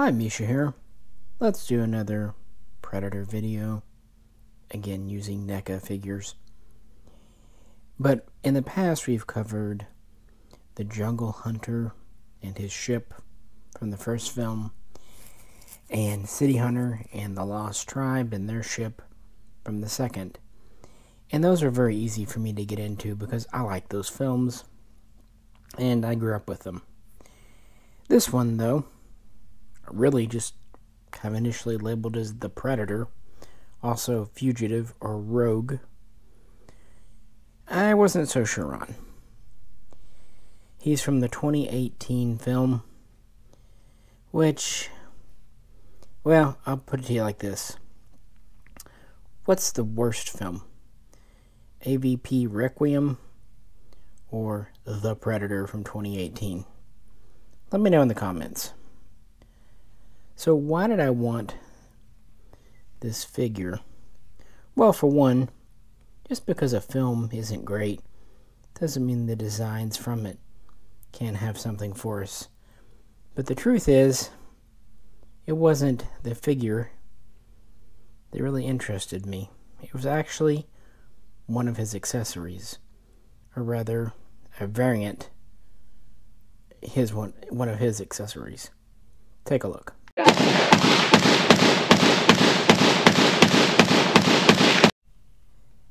Hi, Misha here. Let's do another Predator video, again using NECA figures. But in the past we've covered the Jungle Hunter and his ship from the first film, and City Hunter and the Lost Tribe and their ship from the second. And those are very easy for me to get into because I like those films and I grew up with them. This one, though, really just kind of initially labeled as the Predator, also Fugitive or Rogue, I wasn't so sure on. He's from the 2018 film, which, well, I'll put it to you like this. What's the worst film? AVP Requiem or The Predator from 2018? Let me know in the comments. So why did I want this figure? Well, for one, just because a film isn't great doesn't mean the designs from it can't have something for us. But the truth is, it wasn't the figure that really interested me. It was actually one of his accessories, or rather, a variant. One of his accessories. Take a look.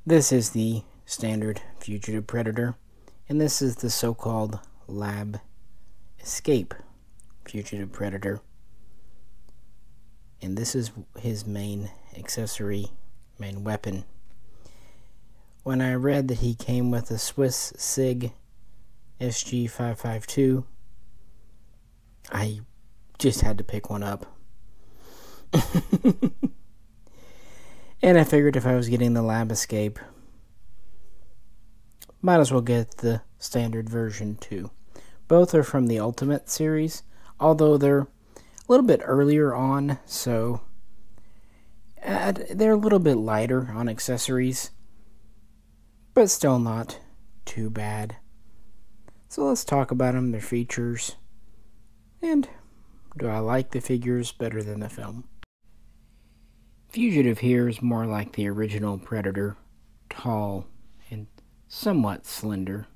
This is the standard Fugitive Predator, and this is the so-called Lab Escape Fugitive Predator. And this is his main accessory, main weapon. When I read that he came with a Swiss SIG SG552, I just had to pick one up. And I figured if I was getting the Lab Escape, might as well get the standard version too. Both are from the Ultimate series, although they're a little bit earlier on, so they're a little bit lighter on accessories, but still not too bad. So let's talk about them, their features, and do I like the figures better than the film? Fugitive here is more like the original Predator, tall and somewhat slender.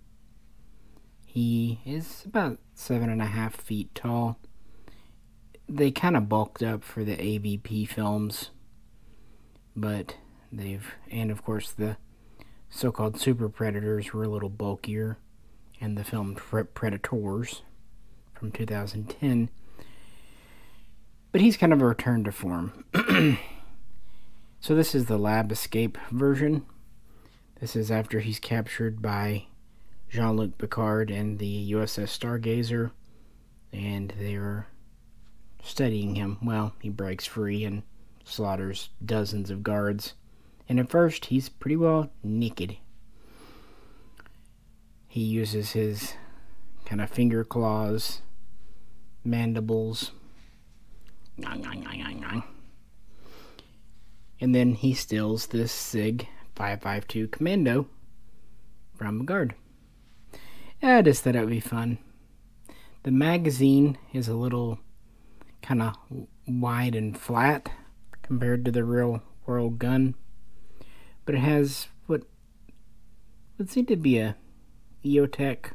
He is about 7.5 feet tall. They kind of bulked up for the AVP films, but and of course the so-called Super Predators were a little bulkier, and the film Predators from 2010. But he's kind of a return to form. So this is the Lab Escape version. This is after he's captured by Jean-Luc Picard and the USS Stargazer, and they're studying him. Well, he breaks free and slaughters dozens of guards. And at first, he's pretty well naked. He uses his kind of finger claws, mandibles, and then he steals this SIG 552 Commando from a guard. I just thought it would be fun. The magazine is a little kind of wide and flat compared to the real world gun, but it has what would seem to be a EOTech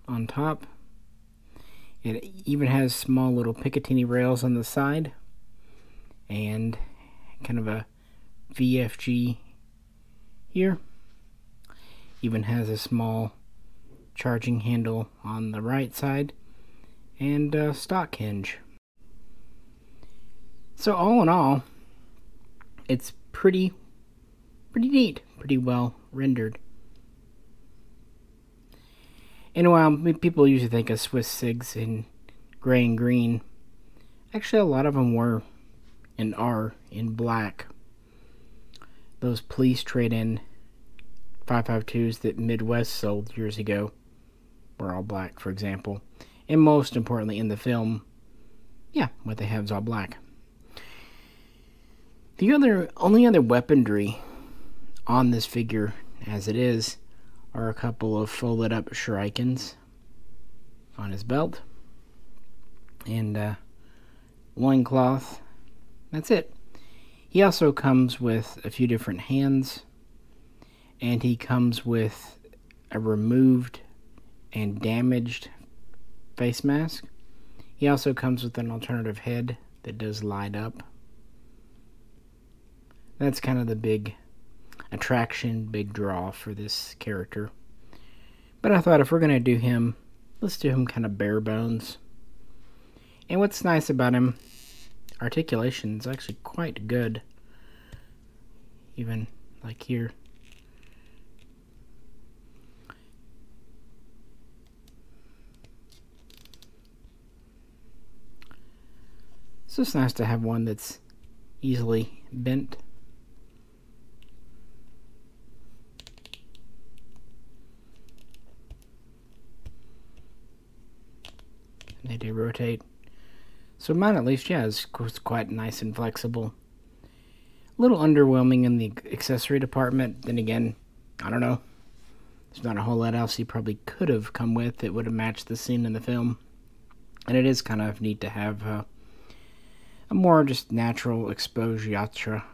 on top. It even has small little Picatinny rails on the side and kind of a VFG here. Even has a small charging handle on the right side and a stock hinge. So all in all, it's pretty neat, pretty well rendered. And while people usually think of Swiss SIGs in gray and green, actually a lot of them were and are in black. Those police trade-in 552s that Midwest sold years ago were all black, for example. And most importantly in the film, yeah, what they have is all black. The only other weaponry on this figure as it is are a couple of folded up shurikens on his belt, and and loincloth. That's it. He also comes with a few different hands, and he comes with a removed and damaged face mask. He also comes with an alternative head that does light up. That's kind of the big attraction, big draw for this character. But I thought if we're going to do him, let's do him kind of bare bones. And what's nice about him, articulation is actually quite good. Even like here. So it's nice to have one that's easily bent. And they do rotate. So mine at least, yeah, is quite nice and flexible. A little underwhelming in the accessory department. Then again, I don't know. There's not a whole lot else he probably could have come with that would have matched the scene in the film. And it is kind of neat to have a more just natural exposed Yatra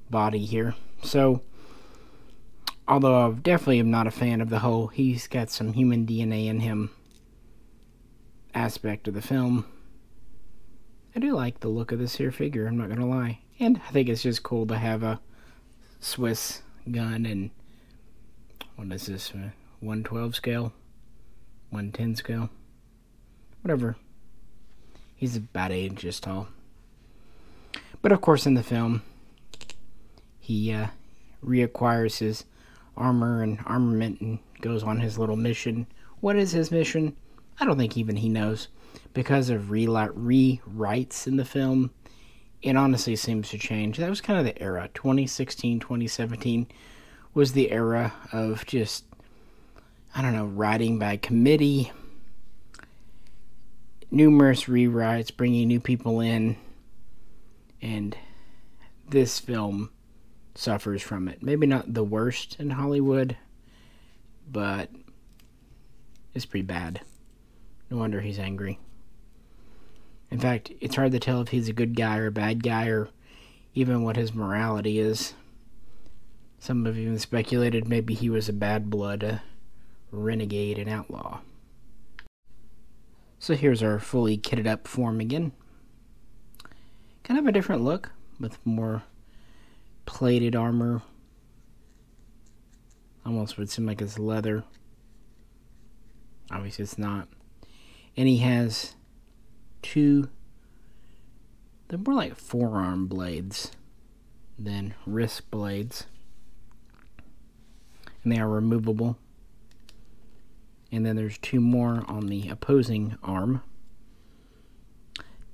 body here. So, although I definitely am not a fan of the whole he's got some human DNA in him aspect of the film, I do like the look of this here figure, I'm not going to lie. And I think it's just cool to have a Swiss gun and, what is this, 112 scale? 110 scale? Whatever. He's about 8 inches tall. But of course in the film, he reacquires his armor and armament and goes on his little mission. What is his mission? I don't think even he knows. Because of rewrites in the film, it honestly seems to change. That was kind of the era. 2016, 2017 was the era of just, I don't know, writing by committee, numerous rewrites, bringing new people in, and this film suffers from it. Maybe not the worst in Hollywood, but it's pretty bad. No wonder he's angry. In fact, it's hard to tell if he's a good guy or a bad guy, or even what his morality is. Some have even speculated maybe he was a bad blood, a renegade, an outlaw. So here's our fully kitted up form again. Kind of a different look, with more plated armor. Almost would seem like it's leather. Obviously it's not. And he has they're more like forearm blades than wrist blades. And they are removable. And then there's 2 more on the opposing arm.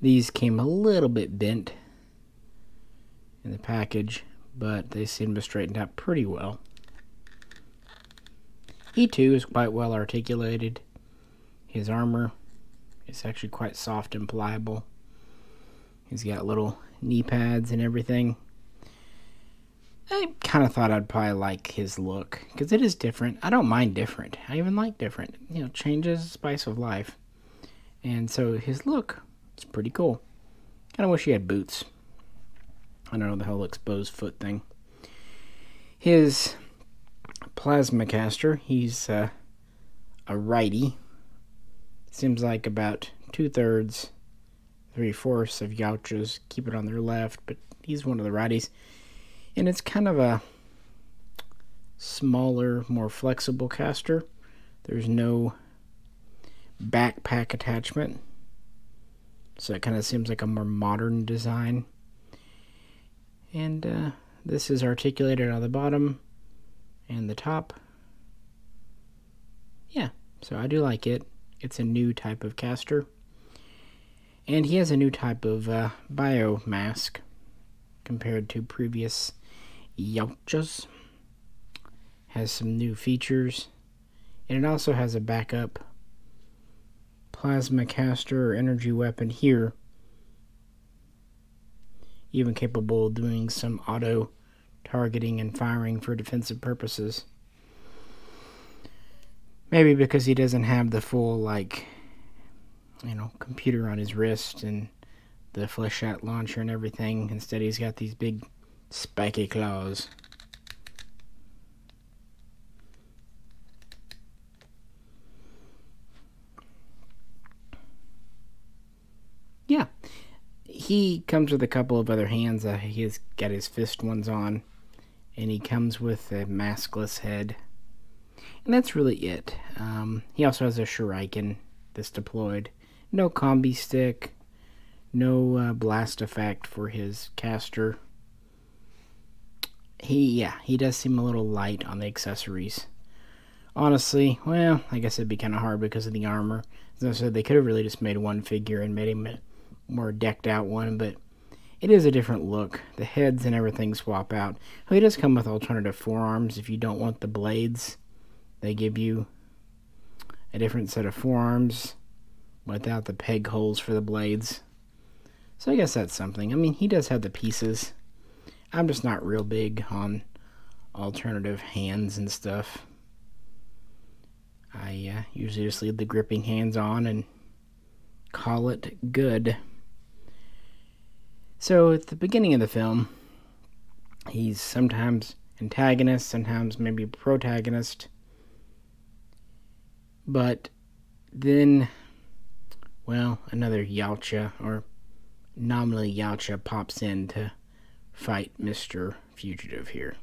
These came a little bit bent in the package, but they seem to straighten out pretty well. He too is quite well articulated. His armor is actually quite soft and pliable. He's got little knee pads and everything. I kind of thought I'd probably like his look, because it is different. I don't mind different. I even like different. You know, change is the spice of life. And so his look is pretty cool. Kind of wish he had boots. I don't know, the whole exposed foot thing. His plasma caster, he's a righty. Seems like about 2/3, 3/4 of Yautjas keep it on their left, but he's one of the righties. And it's kind of a smaller, more flexible caster. There's no backpack attachment, so it kind of seems like a more modern design. And this is articulated on the bottom and the top. Yeah, so I do like it. It's a new type of caster. And he has a new type of biomask compared to previous Yautjas. Has some new features. And it also has a backup plasma caster or energy weapon here. Even capable of doing some auto targeting and firing for defensive purposes. Maybe because he doesn't have the full, like, computer on his wrist and the fleshlight launcher and everything. Instead, he's got these big spiky claws. Yeah, he comes with a couple of other hands. He has got his fist ones on, and he comes with a maskless head. And that's really it. He also has a shuriken that's deployed. No combi stick. No blast effect for his caster. He does seem a little light on the accessories. Honestly, well, I guess it'd be kind of hard because of the armor. As I said, they could have really just made one figure and made him a more decked out one, but it is a different look. The heads and everything swap out. Well, he does come with alternative forearms if you don't want the blades. They give you a different set of forearms without the peg holes for the blades. So I guess that's something. I mean, he does have the pieces. I'm just not real big on alternative hands and stuff. I usually just leave the gripping hands on and call it good. So at the beginning of the film, he's sometimes antagonist, sometimes maybe protagonist. But then, well, another Yautja, or nominally Yautja, pops in to fight Mr. Fugitive here.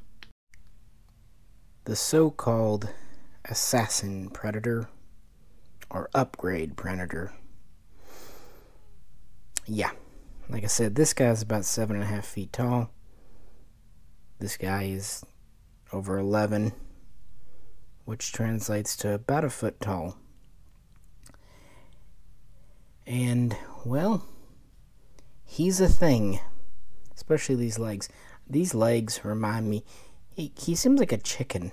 The so-called assassin predator, or upgrade predator. Yeah, like I said, this guy's about 7.5 feet tall. This guy is over 11, which translates to about a foot tall. And, well, he's a thing. Especially these legs. These legs remind me, he seems like a chicken.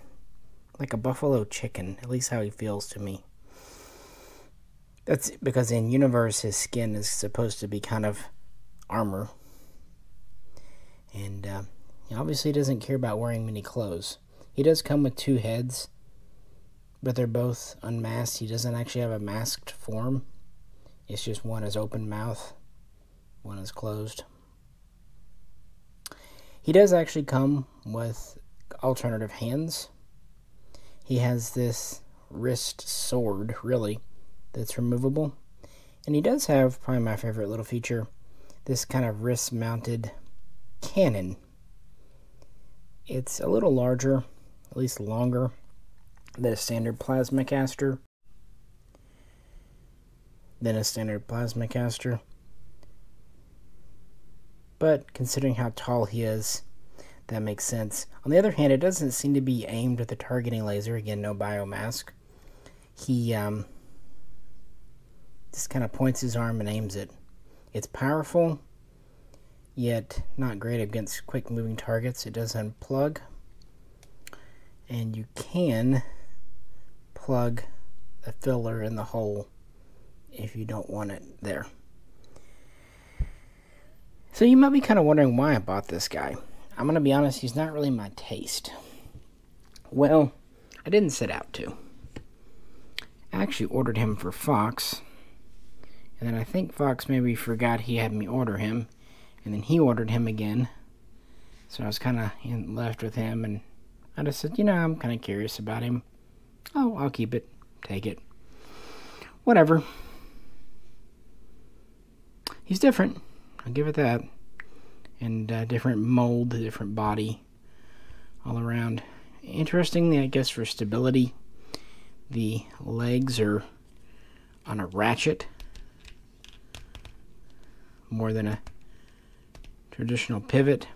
Like a buffalo chicken, at least how he feels to me. That's because in universe his skin is supposed to be kind of armor. And he obviously doesn't care about wearing many clothes. He does come with 2 heads, but they're both unmasked. He doesn't actually have a masked form. It's just one is open mouth, one is closed. He does actually come with alternative hands. He has this wrist sword, really, that's removable. And he does have, probably my favorite little feature, this kind of wrist-mounted cannon. It's a little larger, at least longer, than a standard plasma caster. But considering how tall he is, that makes sense. On the other hand, it doesn't seem to be aimed at the targeting laser. Again, no biomask. He just kind of points his arm and aims it. It's powerful, yet not great against quick-moving targets. It does unplug, and you can plug the filler in the hole if you don't want it there. So you might be kind of wondering why I bought this guy. I'm going to be honest, he's not really my taste. Well, I didn't set out to. I actually ordered him for Fox, and then I think Fox maybe forgot he had me order him, and then he ordered him again. So I was kind of left with him, and I just said, I'm kind of curious about him. Oh, I'll keep it. Take it. Whatever. He's different. I'll give it that. And different mold, different body all around. Interestingly, I guess for stability, the legs are on a ratchet more than a traditional pivot.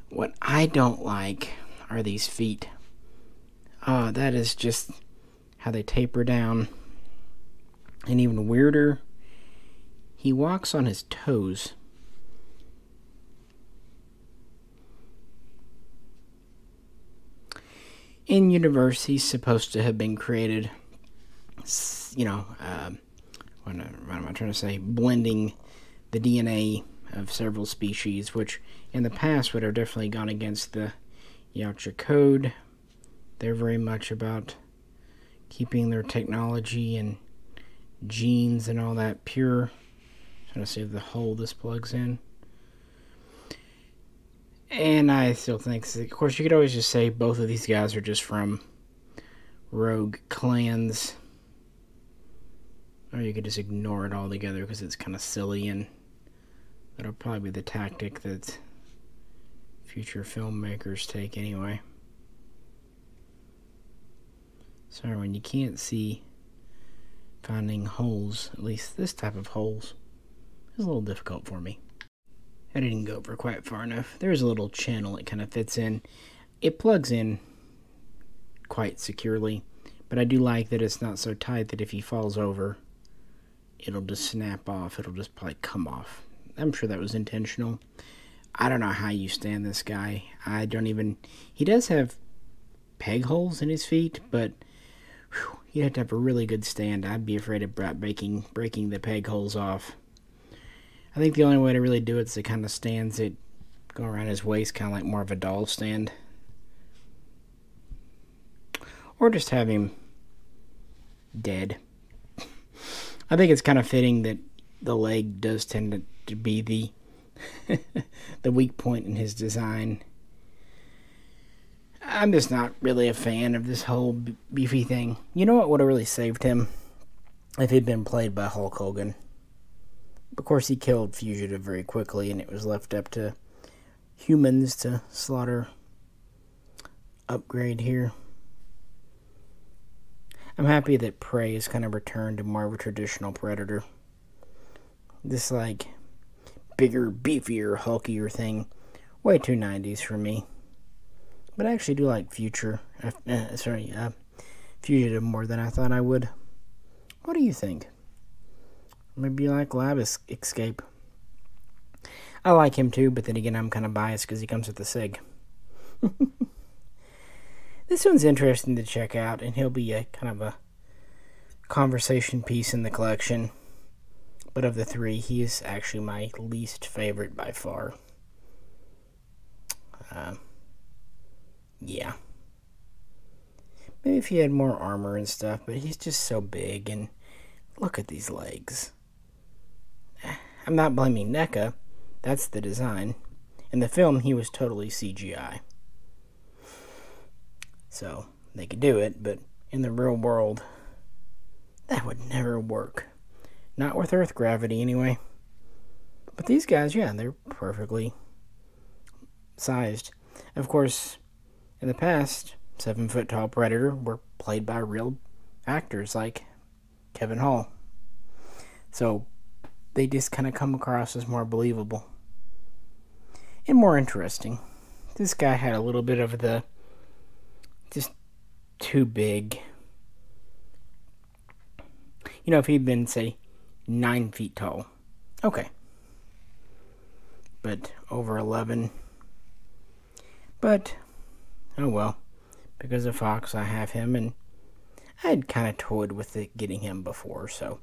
What I don't like are these feet. That is just how they taper down. And even weirder, he walks on his toes. In universe, he's supposed to have been created, what am I trying to say? Blending the DNA of several species, which in the past would have definitely gone against the Yautja code. They're very much about keeping their technology and jeans and all that pure. Trying to see the hole this plugs in. And I still think, of course, you could always just say both of these guys are just from rogue clans. Or you could just ignore it altogether because it's kind of silly, and that'll probably be the tactic that future filmmakers take anyway. Sorry, when you can't see, finding holes, at least this type of holes, is a little difficult for me. I didn't go over quite far enough. There's a little channel it kind of fits in. It plugs in quite securely, but I do like that it's not so tight that if he falls over, it'll just snap off. It'll just probably come off. I'm sure that was intentional. I don't know how you stand this guy. I don't even... He does have peg holes in his feet, but whew, you'd have to have a really good stand. I'd be afraid of breaking the peg holes off. I think the only way to really do it is to kind of stands it, go around his waist, kind of like more of a doll stand. Or just have him dead. I think it's kind of fitting that the leg does tend to be the the weak point in his design. I'm just not really a fan of this whole beefy thing. You know what would have really saved him? If he'd been played by Hulk Hogan. Of course, he killed Fugitive very quickly, and it was left up to humans to slaughter Upgrade here. I'm happy that Prey has kind of returned to more of a traditional Predator. This, like, bigger, beefier, hulkier thing. Way too 90s for me. But I actually do like Fugitive more than I thought I would. What do you think? Maybe you like Lab Escape. I like him too, but then again, I'm kind of biased because he comes with the SIG. This one's interesting to check out, and he'll be a kind of a conversation piece in the collection. But of the three, he is actually my least favorite by far. Yeah. Maybe if he had more armor and stuff, but he's just so big, and look at these legs. I'm not blaming NECA. That's the design. In the film, he was totally CGI. So, they could do it, but in the real world, that would never work. Not with Earth gravity, anyway. But these guys, yeah, they're perfectly sized. Of course, in the past, 7-foot-tall Predator were played by real actors like Kevin Hall. So, they just kind of come across as more believable. And more interesting. This guy had a little bit of the just too big. You know, if he'd been, say, 9 feet tall. Okay. But over 11. But, oh well. Because of Fox, I have him, and I had kind of toyed with getting him before, so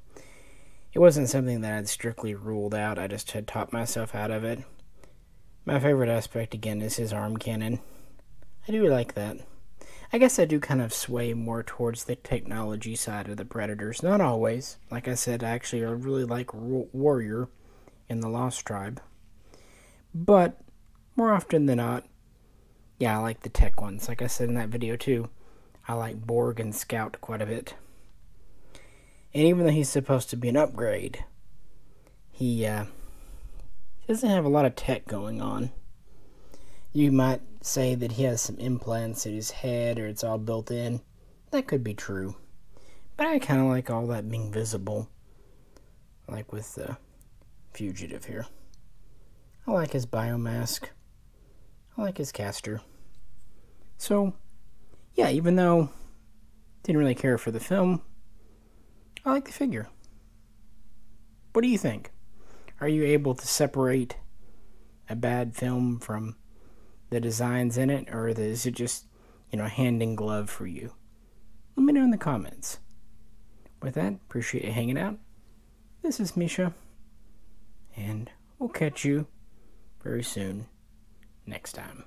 it wasn't something that I'd strictly ruled out. I just had taught myself out of it. My favorite aspect, again, is his arm cannon. I do like that. I guess I do kind of sway more towards the technology side of the Predators. Not always. Like I said, I really like Warrior in the Lost Tribe. But, more often than not, yeah, I like the tech ones. Like I said in that video too, I like Borg and Scout quite a bit. And even though he's supposed to be an upgrade, he doesn't have a lot of tech going on. You might say that he has some implants in his head, or it's all built in. That could be true. But I kind of like all that being visible. Like with the Fugitive here. I like his biomask. I like his caster. So, yeah, even though didn't really care for the film, I like the figure. What do you think? Are you able to separate a bad film from the designs in it, or is it just, hand in glove for you? Let me know in the comments. With that, appreciate you hanging out. This is Misha, and we'll catch you very soon next time.